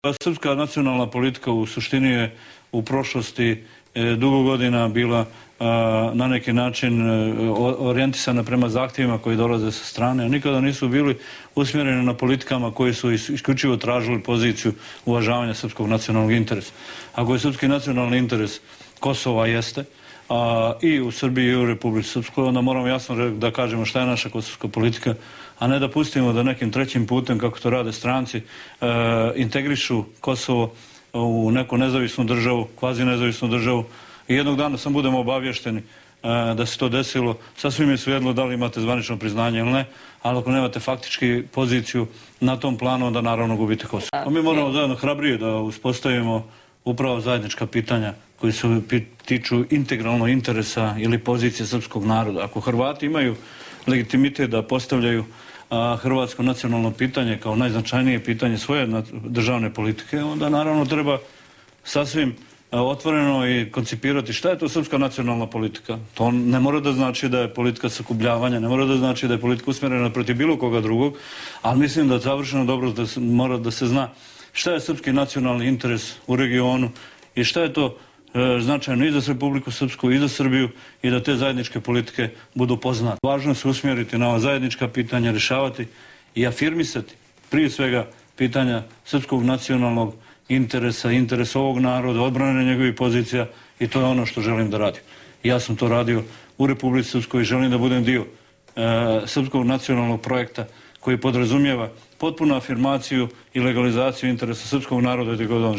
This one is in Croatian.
Srpska nacionalna politika u suštini je u prošlosti dugo godina bila na neki način orijentisana prema zahtjevima koji dolaze sa strane, a nikada nisu bili usmjereni na politikama koji su isključivo tražili poziciju uvažavanja srpskog nacionalnog interesa. Ako je srpski nacionalni interes Kosova jeste, i u Srbiji i u Republici Srpskoj, onda moramo jasno da kažemo šta je naša kosovska politika, a ne da pustimo da nekim trećim putem, kako to rade stranci, integrišu Kosovo u neku nezavisnu državu, kvazi nezavisnu državu, i jednog dana sam budemo obavješteni da se to desilo. Sasvim je svejedno da li imate zvanično priznanje ili ne, ali ako nemate faktički poziciju na tom planu, onda naravno gubite Kosovo. Mi moramo zajedno hrabrije da uspostavimo upravo zajednička pitanja koji se tiču integralnog interesa ili pozicije srpskog naroda. Ako Hrvati imaju legitimitet da postavljaju hrvatsko nacionalno pitanje kao najznačajnije pitanje svoje državne politike, onda naravno treba sasvim otvoreno i koncipirati šta je to srpska nacionalna politika. To ne mora da znači da je politika sakupljavanja, ne mora da znači da je politika usmjerena protiv bilo koga drugog, ali mislim da savršeno dobro mora da se zna šta je srpski nacionalni interes u regionu i šta je to značajno i za Republiku Srpsku i za Srbiju, i da te zajedničke politike budu poznate. Važno se usmjeriti na ova zajednička pitanja, rješavati i afirmisati prije svega pitanja srpskog nacionalnog interesa, interesa ovog naroda, odbrane njegovih pozicija, i to je ono što želim da radim. Ja sam to radio u Republici Srpskoj i želim da budem dio srpskog nacionalnog projekta koji podrazumijeva potpunu afirmaciju i legalizaciju interesa srpskog naroda gdje god on živi.